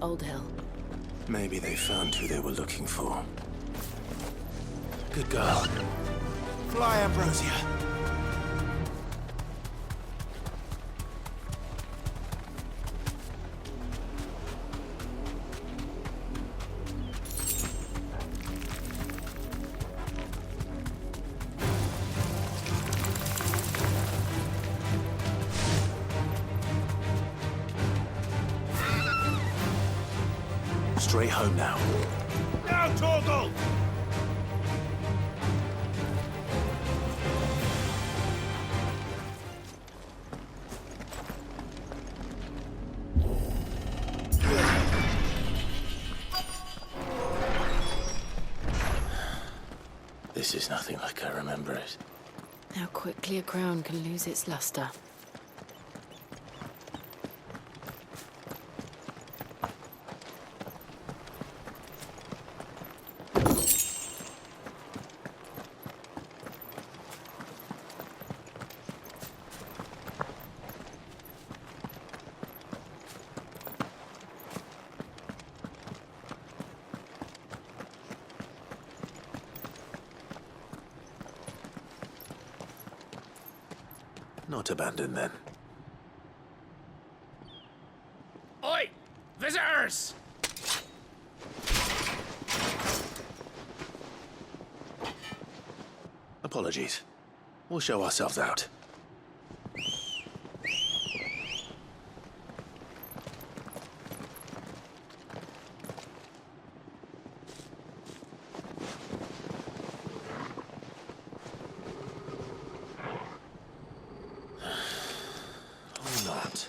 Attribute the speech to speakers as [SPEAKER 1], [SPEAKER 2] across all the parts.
[SPEAKER 1] Old Hill.
[SPEAKER 2] Maybe they found who they were looking for. Good girl. Fly, Ambrosia. Straight home now.
[SPEAKER 3] Now, Torgal!
[SPEAKER 2] This is nothing like I remember it.
[SPEAKER 1] How quickly a crown can lose its luster.
[SPEAKER 2] Not abandoned, then.
[SPEAKER 3] Oi! Visitors!
[SPEAKER 2] Apologies. We'll show ourselves out. Or not.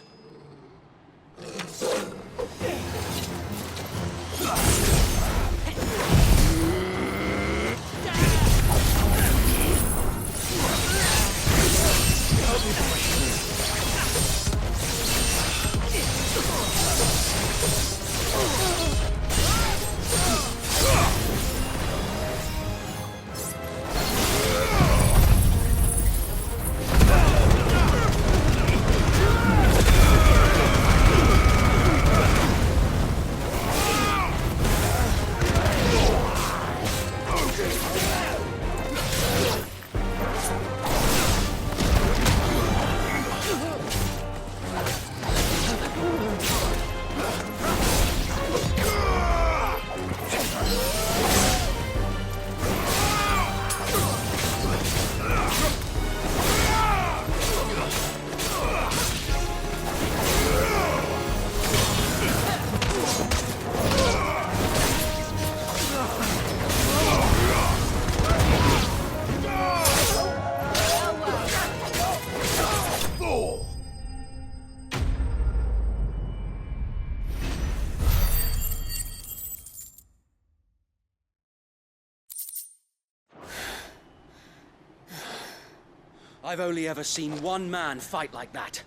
[SPEAKER 4] I've only ever seen one man fight like that.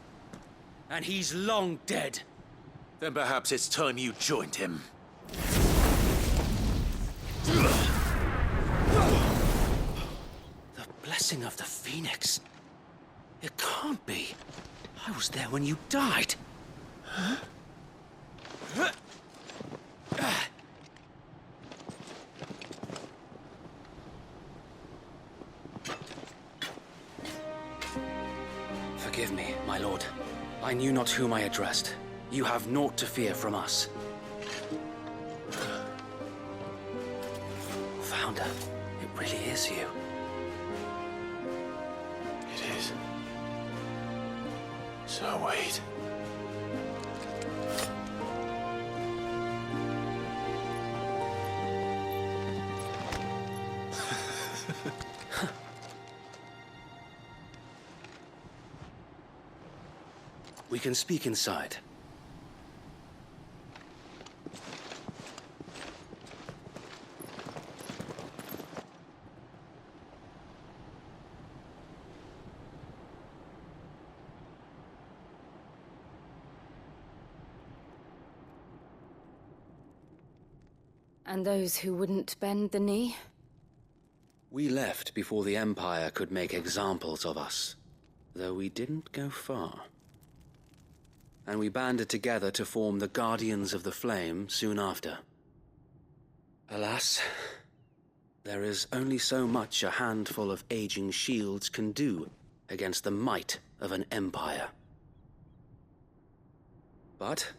[SPEAKER 4] And he's long dead.
[SPEAKER 2] Then perhaps it's time you joined him.
[SPEAKER 4] The blessing of the Phoenix. It can't be. I was there when you died. Huh? Forgive me, my lord. I knew not whom I addressed. You have naught to fear from us. Founder, it really is you.
[SPEAKER 2] It is. So wait.
[SPEAKER 4] We can speak inside.
[SPEAKER 1] And those who wouldn't bend the knee?
[SPEAKER 4] We left before the Empire could make examples of us, though we didn't go far. and we banded together to form the Guardians of the Flame soon after. Alas, there is only so much a handful of aging shields can do against the might of an empire. But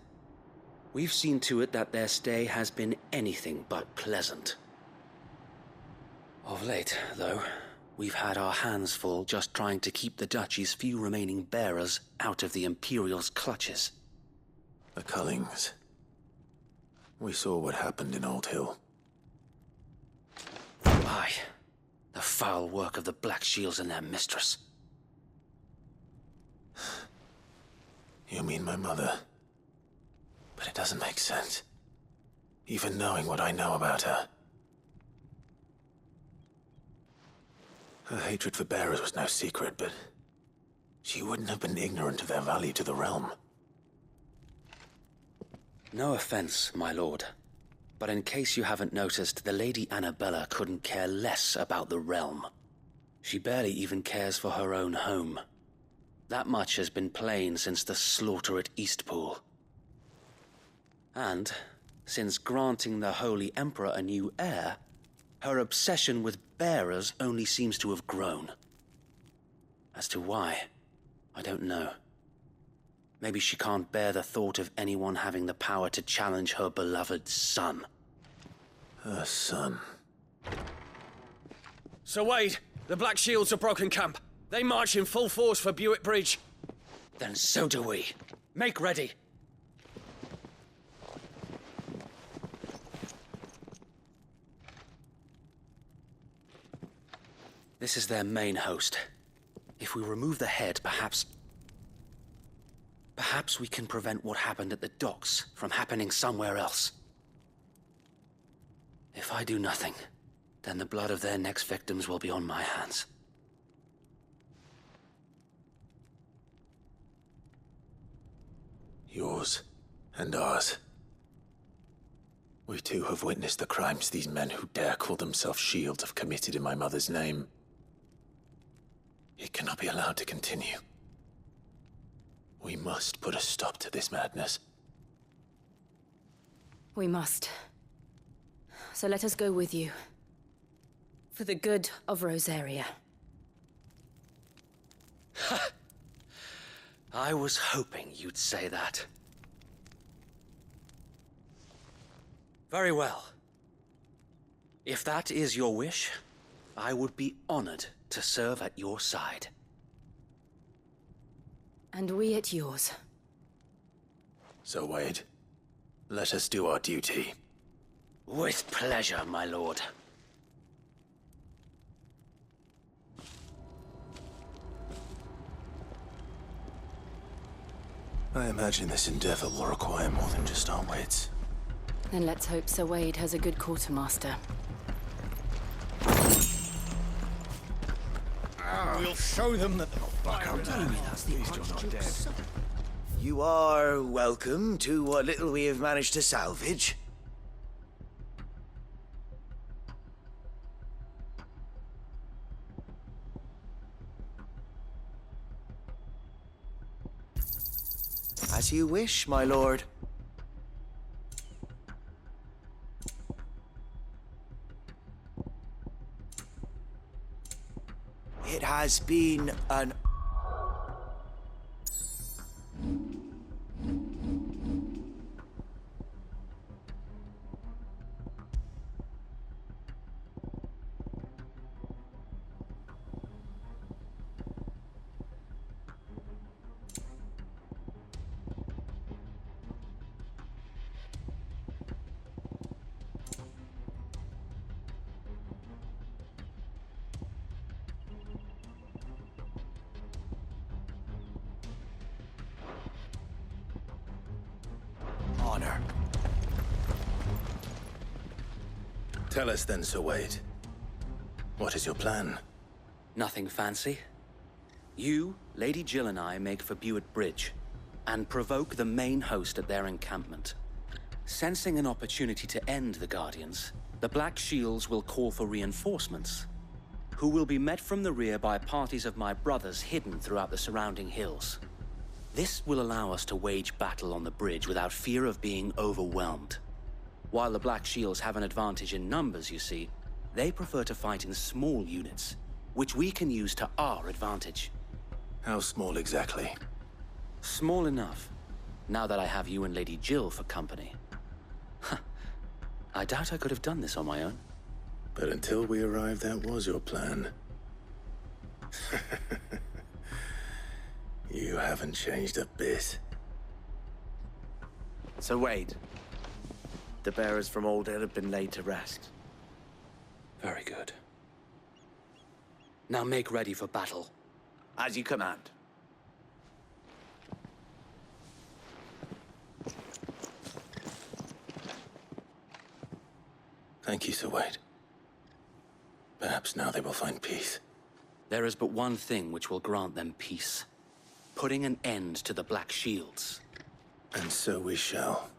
[SPEAKER 4] we've seen to it that their stay has been anything but pleasant. Of late, though, we've had our hands full just trying to keep the Duchy's few remaining bearers out of the Imperial's clutches.
[SPEAKER 2] The Cullings. We saw what happened in Old Hill.
[SPEAKER 4] Aye, the foul work of the Black Shields and their mistress.
[SPEAKER 2] You mean my mother? But it doesn't make sense. Even knowing what I know about her. Her hatred for bearers was no secret, but she wouldn't have been ignorant of their value to the realm.
[SPEAKER 4] No offense, my lord, but in case you haven't noticed, the Lady Annabella couldn't care less about the realm. She barely even cares for her own home. That much has been plain since the slaughter at Eastpool. And, since granting the Holy Emperor a new heir, her obsession with bearers only seems to have grown. As to why, I don't know. Maybe she can't bear the thought of anyone having the power to challenge her beloved son.
[SPEAKER 2] Her son.
[SPEAKER 5] Sir Wade, the Black Shields have broken camp. They march in full force for Buick Bridge.
[SPEAKER 4] Then so do we. Make ready. This is their main host. If we remove the head, perhaps we can prevent what happened at the docks from happening somewhere else. If I do nothing, then the blood of their next victims will be on my hands.
[SPEAKER 2] Yours and ours. We too have witnessed the crimes these men who dare call themselves shields have committed in my mother's name. It cannot be allowed to continue. We must put a stop to this madness.
[SPEAKER 1] We must. So let us go with you. For the good of Rosaria.
[SPEAKER 4] I was hoping you'd say that. Very well. If that is your wish, I would be honored to serve at your side.
[SPEAKER 1] And we at yours.
[SPEAKER 2] So, Wade, let us do our duty.
[SPEAKER 4] With pleasure, my lord.
[SPEAKER 2] I imagine this endeavor will require more than just our wits.
[SPEAKER 1] Then let's hope Sir Wade has a good quartermaster.
[SPEAKER 3] We'll show them that
[SPEAKER 6] You are welcome to what little we have managed to salvage. As you wish, my lord. It has been an honor.
[SPEAKER 2] Tell us then, Sir Wade. What is your plan?
[SPEAKER 4] Nothing fancy. You, Lady Jill and I make for Buick Bridge, and provoke the main host at their encampment. Sensing an opportunity to end the Guardians, the Black Shields will call for reinforcements, who will be met from the rear by parties of my brothers hidden throughout the surrounding hills. This will allow us to wage battle on the bridge without fear of being overwhelmed. While the Black Shields have an advantage in numbers, you see, they prefer to fight in small units, which we can use to our advantage.
[SPEAKER 2] How small exactly?
[SPEAKER 4] Small enough, now that I have you and Lady Jill for company. I doubt I could have done this on my own.
[SPEAKER 2] But until we arrived, that was your plan. You haven't changed a bit.
[SPEAKER 6] So Wade, the bearers from Aldale have been laid to rest.
[SPEAKER 4] Very good. Now make ready for battle.
[SPEAKER 6] As you command.
[SPEAKER 2] Thank you, Sir Wade. Perhaps now they will find peace.
[SPEAKER 4] There is but one thing which will grant them peace. Putting an end to the Black Shields.
[SPEAKER 2] And so we shall.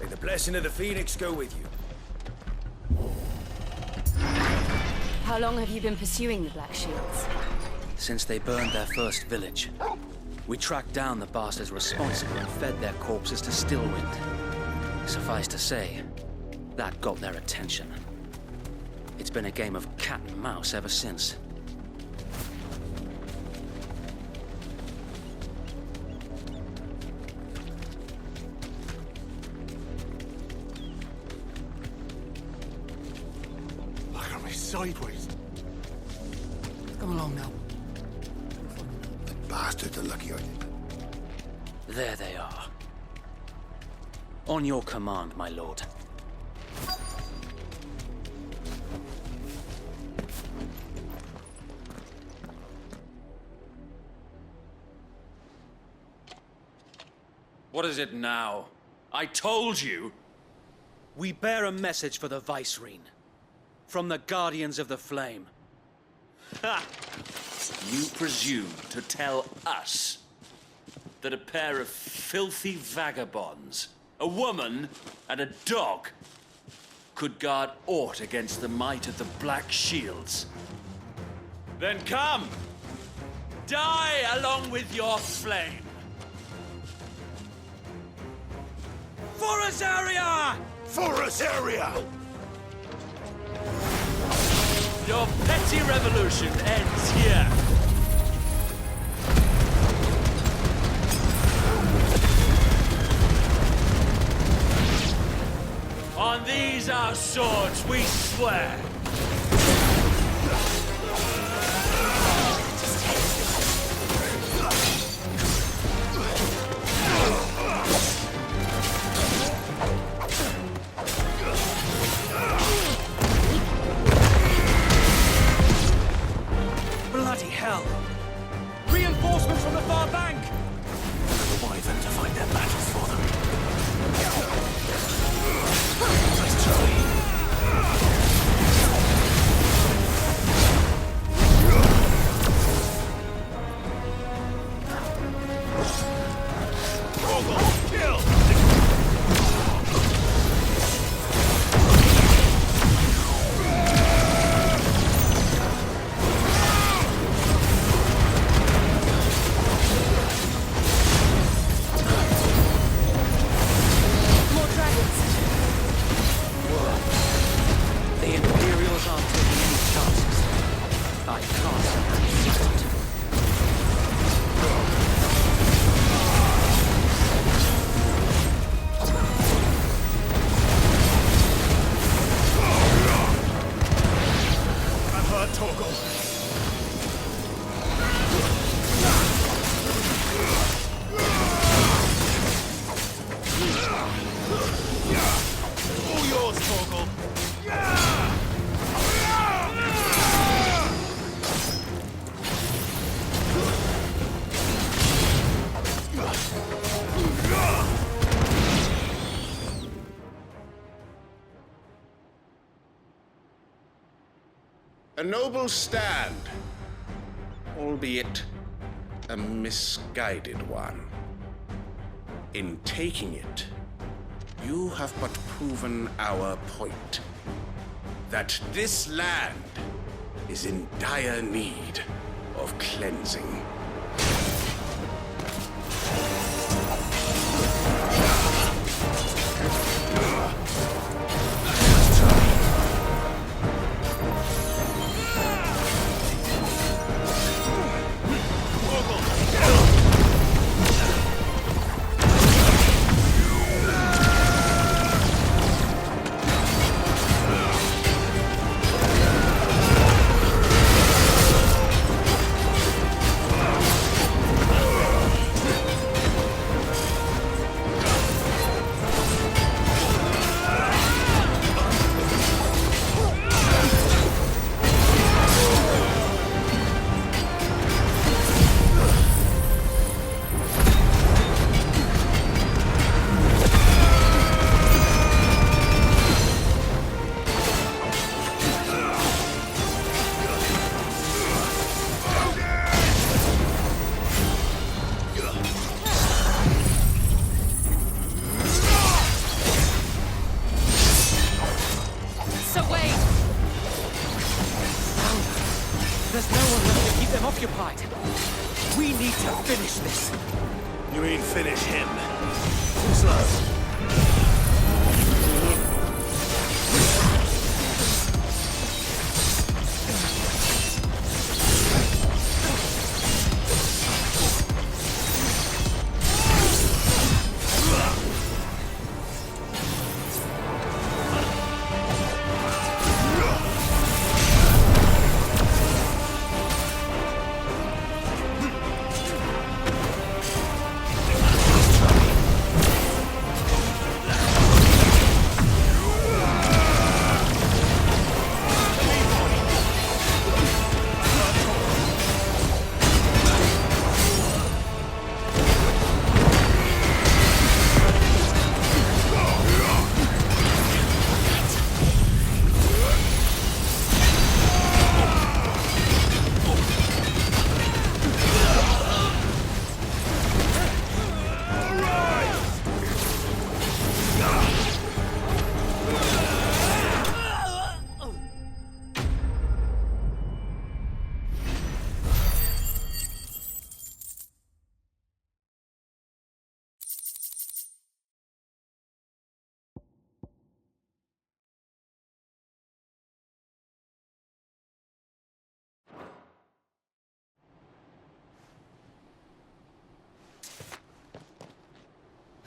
[SPEAKER 3] May the blessing of the Phoenix go with you.
[SPEAKER 1] How long have you been pursuing the Black Shields?
[SPEAKER 4] Since they burned their first village. We tracked down the bastards responsible and fed their corpses to Stillwind. Suffice to say, that got their attention. It's been a game of cat and mouse ever since.
[SPEAKER 3] Look at me sideways. Come along now. The bastards are lucky I did.
[SPEAKER 4] There they are. On your command, my lord.
[SPEAKER 5] What is it now? I told you!
[SPEAKER 4] We bear a message for the Vicereine. From the Guardians of the Flame.
[SPEAKER 7] Ha! You presume to tell us that a pair of filthy vagabonds, a woman and a dog, could guard aught against the might of the Black Shields? Then come! Die along with your flame! For Azaria!
[SPEAKER 3] For Azaria!
[SPEAKER 7] Your petty revolution ends here. On these our swords we swear.
[SPEAKER 4] Bloody hell! Reinforcements from the far bank!
[SPEAKER 2] Why then to find their battle for them? Nice try.
[SPEAKER 8] A noble stand, albeit a misguided one.
[SPEAKER 3] In taking it, you have but proven our point. That this land is in dire need of cleansing.
[SPEAKER 5] There's no one left to keep them occupied. We need to finish this.
[SPEAKER 3] You mean finish him? Too slow.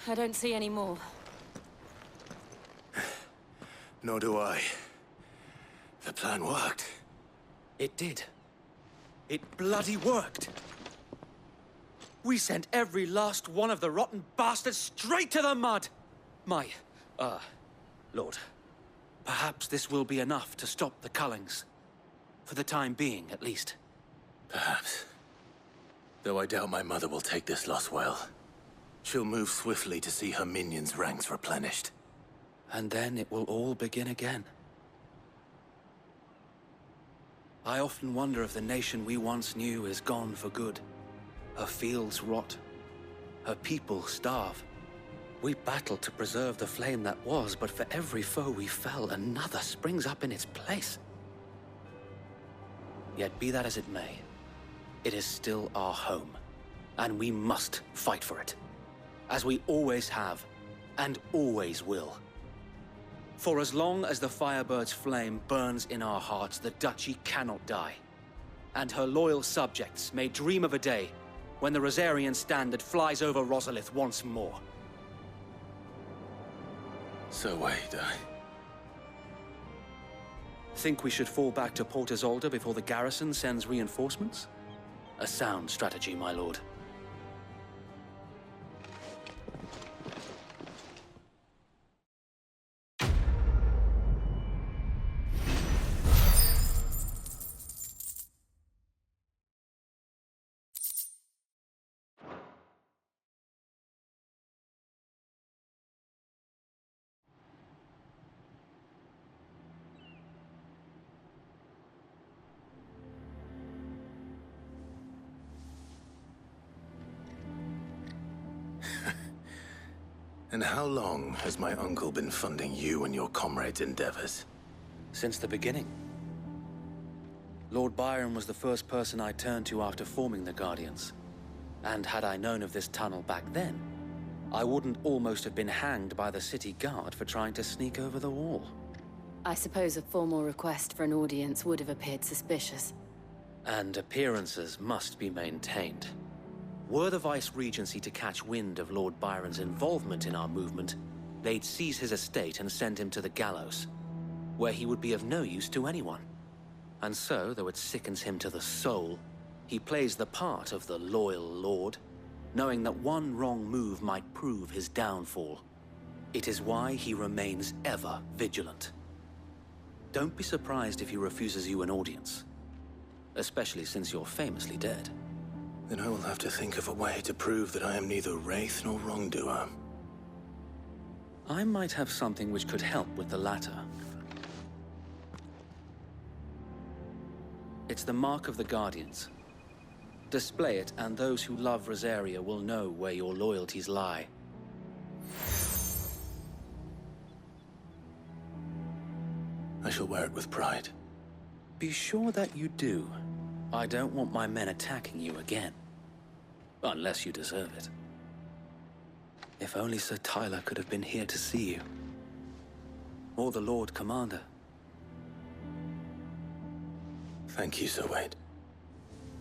[SPEAKER 1] I don't see any more.
[SPEAKER 3] Nor do I. The plan worked.
[SPEAKER 5] It did. It bloody worked. We sent every last one of the rotten bastards straight to the mud! Lord. Perhaps this will be enough to stop the Cullings. For the time being, at least.
[SPEAKER 2] Perhaps. Though I doubt my mother will take this loss well. She'll move swiftly to see her minions' ranks replenished.
[SPEAKER 5] And then it will all begin again. I often wonder if the nation we once knew is gone for good. Her fields rot. Her people starve. We battled to preserve the flame that was, but for every foe we fell, another springs up in its place. Yet be that as it may, it is still our home, and we must fight for it. As we always have, and always will. For as long as the Firebird's flame burns in our hearts, the Duchy cannot die. And her loyal subjects may dream of a day when the Rosarian standard flies over Rosalith once more.
[SPEAKER 2] So wait,
[SPEAKER 5] Think we should fall back to Port Isolde before the garrison sends reinforcements? A sound strategy, my lord.
[SPEAKER 2] And how long has my uncle been funding you and your comrades' endeavors?
[SPEAKER 5] Since the beginning. Lord Byron was the first person I turned to after forming the Guardians. And had I known of this tunnel back then, I wouldn't almost have been hanged by the city guard for trying to sneak over the wall.
[SPEAKER 1] I suppose a formal request for an audience would have appeared suspicious.
[SPEAKER 5] And appearances must be maintained. Were the Vice-Regency to catch wind of Lord Byron's involvement in our movement, they'd seize his estate and send him to the gallows, where he would be of no use to anyone. And so, though it sickens him to the soul, he plays the part of the loyal lord, knowing that one wrong move might prove his downfall. It is why he remains ever vigilant. Don't be surprised if he refuses you an audience, especially since you're famously dead.
[SPEAKER 2] Then I will have to think of a way to prove that I am neither wraith nor wrongdoer.
[SPEAKER 5] I might have something which could help with the latter. It's the mark of the Guardians. Display it, and those who love Rosaria will know where your loyalties lie.
[SPEAKER 2] I shall wear it with pride.
[SPEAKER 5] Be sure that you do. I don't want my men attacking you again. Unless you deserve it. If only Sir Tyler could have been here to see you. Or the Lord Commander.
[SPEAKER 2] Thank you, Sir Wade.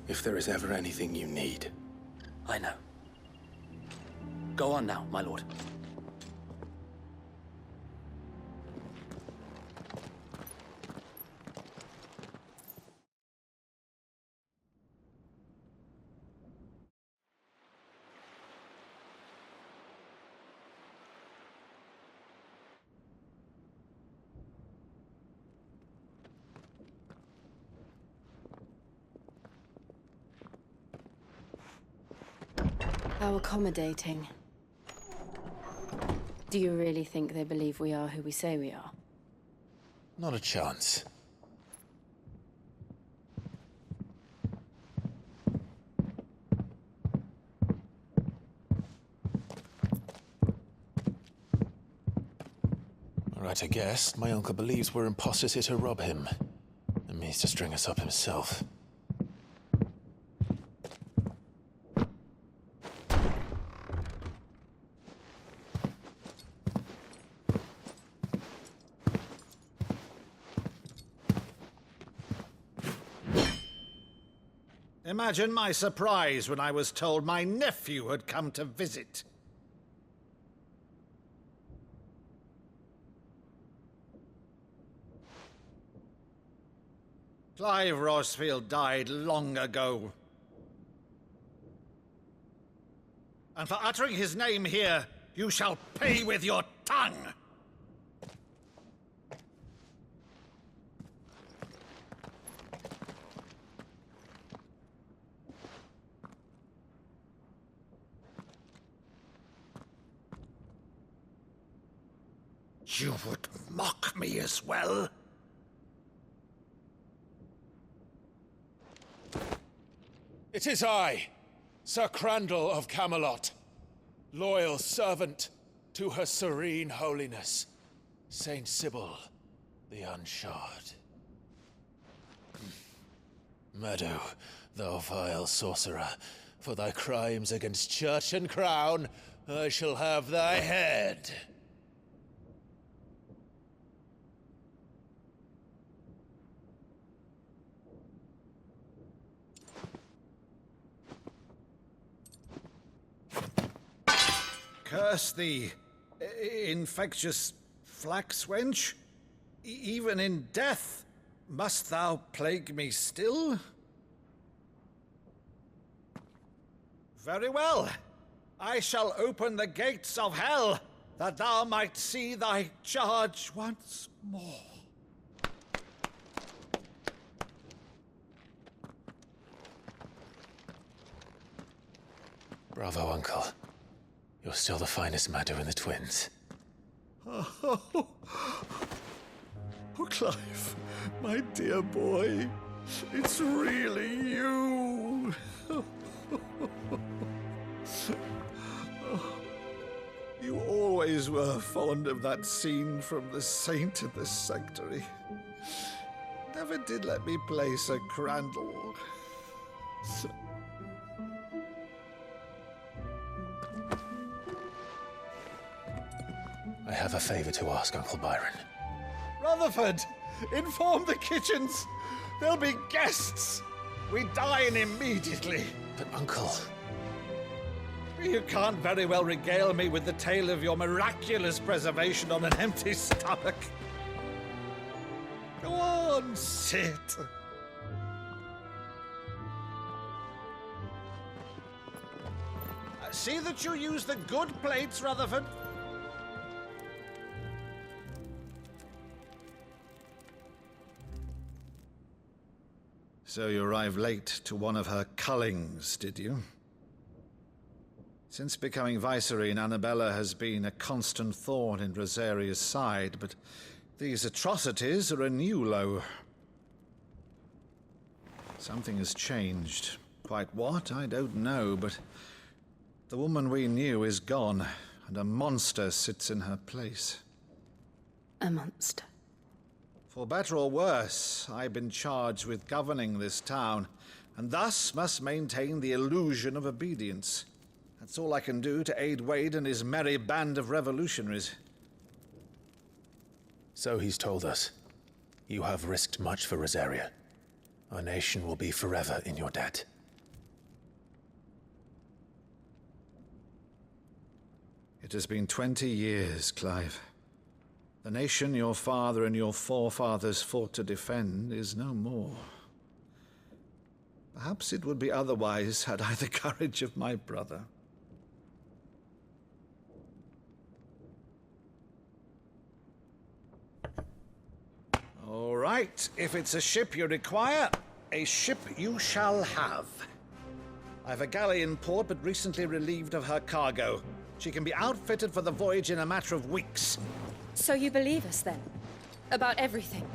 [SPEAKER 2] If there is ever anything you need.
[SPEAKER 5] I know. Go on now, my lord.
[SPEAKER 1] How accommodating. Do you really think they believe we are who we say we are?
[SPEAKER 2] Not a chance. Right, I guess. My uncle believes we're imposters here to rob him. And means to string us up himself.
[SPEAKER 8] Imagine my surprise when I was told my nephew had come to visit. Clive Rosfield died long ago. And for uttering his name here, you shall pay with your tongue! You would mock me as well?
[SPEAKER 2] It is I, Sir Crandall of Camelot, loyal servant to Her Serene Holiness, Saint Sybil the Unshod. Meadow, thou vile sorcerer, for thy crimes against church and crown, I shall have thy head.
[SPEAKER 8] Curse thee, infectious flax wench. Even in death, must thou plague me still? Very well. I shall open the gates of hell, that thou might see thy charge once more.
[SPEAKER 2] Bravo, Uncle. You're still the finest Meadow in the twins.
[SPEAKER 8] Oh, Clive, my dear boy, it's really you. You always always were fond of that scene from The Saint of the Sanctuary. Never did let me play Sir Crandall.
[SPEAKER 2] I have a favor to ask, Uncle Byron.
[SPEAKER 8] Rutherford, inform the kitchens. There'll be guests. We dine immediately.
[SPEAKER 2] But, Uncle...
[SPEAKER 8] You can't very well regale me with the tale of your miraculous preservation on an empty stomach. Go on, sit. See that you use the good plates, Rutherford. So you arrived late to one of her cullings, did you? Since becoming Vicereine, Annabella has been a constant thorn in Rosaria's side, but these atrocities are a new low. Something has changed. Quite what, I don't know, but the woman we knew is gone, and a monster sits in her place.
[SPEAKER 1] A monster.
[SPEAKER 8] For better or worse, I've been charged with governing this town, and thus must maintain the illusion of obedience. That's all I can do to aid Wade and his merry band of revolutionaries.
[SPEAKER 2] So he's told us. You have risked much for Rosaria. Our nation will be forever in your debt.
[SPEAKER 8] It has been 20 years, Clive. The nation your father and your forefathers fought to defend is no more. Perhaps it would be otherwise had I the courage of my brother. All right, if it's a ship you require, a ship you shall have. I've a galley in port, but recently relieved of her cargo. She can be outfitted for the voyage in a matter of weeks.
[SPEAKER 1] So you believe us, then? About everything?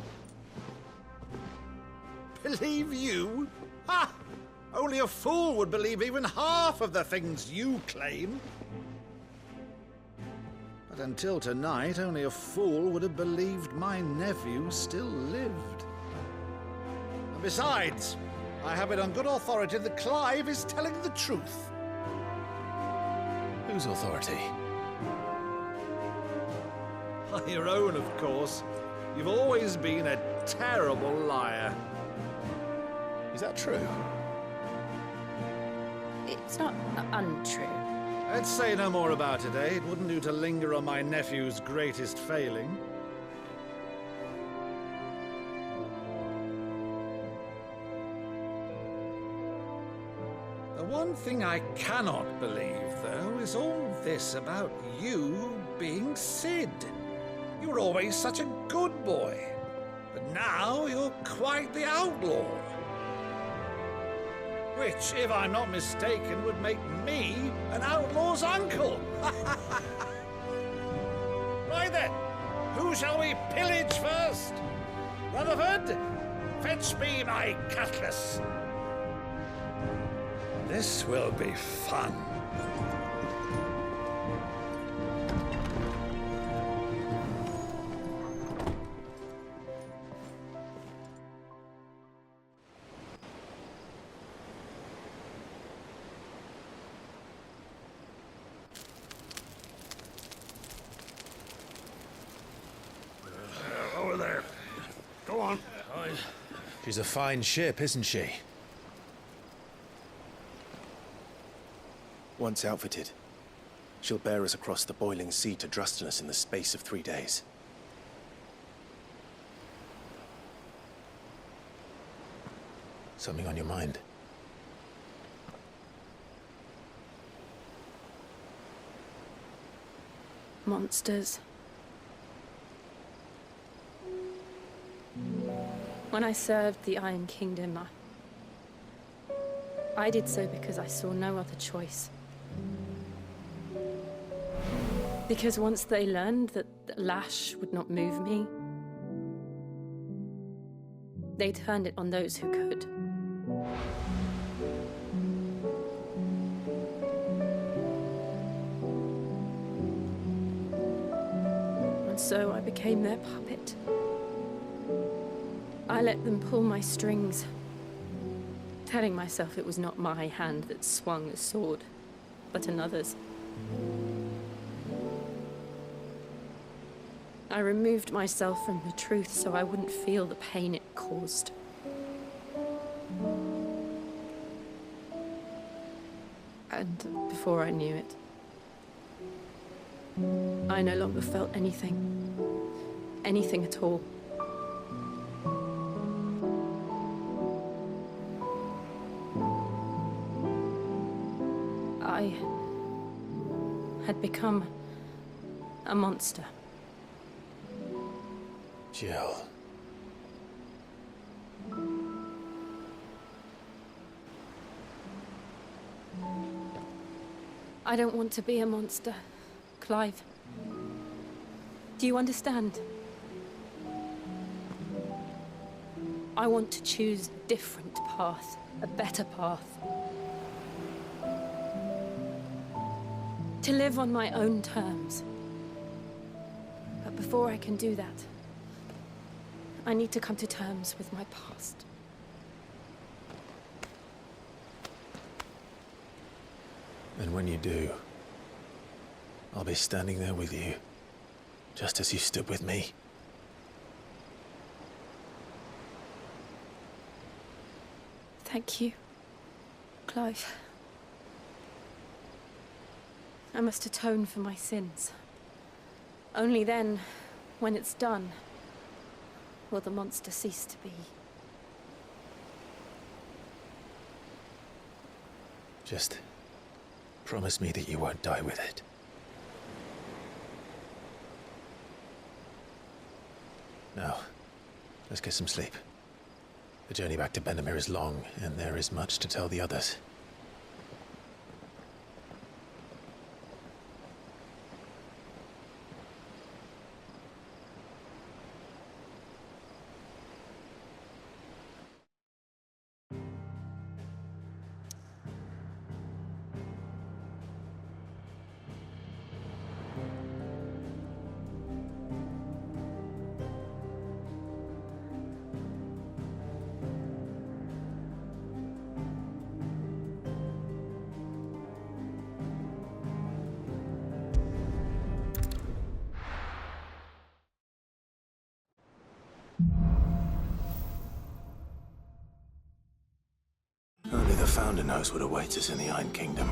[SPEAKER 8] Believe you? Ha! Only a fool would believe even half of the things you claim. But until tonight, only a fool would have believed my nephew still lived. And besides, I have it on good authority that Clive is telling the truth.
[SPEAKER 2] Whose authority?
[SPEAKER 8] Your own, of course. You've always been a terrible liar.
[SPEAKER 2] Is that true?
[SPEAKER 1] It's not untrue.
[SPEAKER 8] Let's say no more about it, eh? It wouldn't do to linger on my nephew's greatest failing. The one thing I cannot believe, though, is all this about you being Sid. You were always such a good boy, but now you're quite the outlaw. Which, if I'm not mistaken, would make me an outlaw's uncle. Right then, who shall we pillage first? Rutherford, fetch me my cutlass. This will be fun.
[SPEAKER 3] Over there. Go on.
[SPEAKER 2] She's a fine ship, isn't she? Once outfitted, she'll bear us across the boiling sea to Drustinus in the space of 3 days. Something on your mind?
[SPEAKER 1] Monsters. When I served the Iron Kingdom, I did so because I saw no other choice. Because once they learned that the lash would not move me, they turned it on those who could. so I became their puppet. I let them pull my strings, telling myself it was not my hand that swung a sword, but another's. I removed myself from the truth so I wouldn't feel the pain it caused. And before I knew it, I no longer felt anything. Anything at all. I had become a monster.
[SPEAKER 2] Jill.
[SPEAKER 1] I don't want to be a monster, Clive. Do you understand? I want to choose a different path, a better path. To live on my own terms. But before I can do that, I need to come to terms with my past.
[SPEAKER 2] And when you do, I'll be standing there with you, just as you stood with me.
[SPEAKER 1] Thank you, Clive. I must atone for my sins. Only then, when it's done, will the monster cease to be.
[SPEAKER 2] Just promise me that you won't die with it. Now, let's get some sleep. The journey back to Benamir is long, and there is much to tell the others. Only the Founder knows what awaits us in the Iron Kingdom.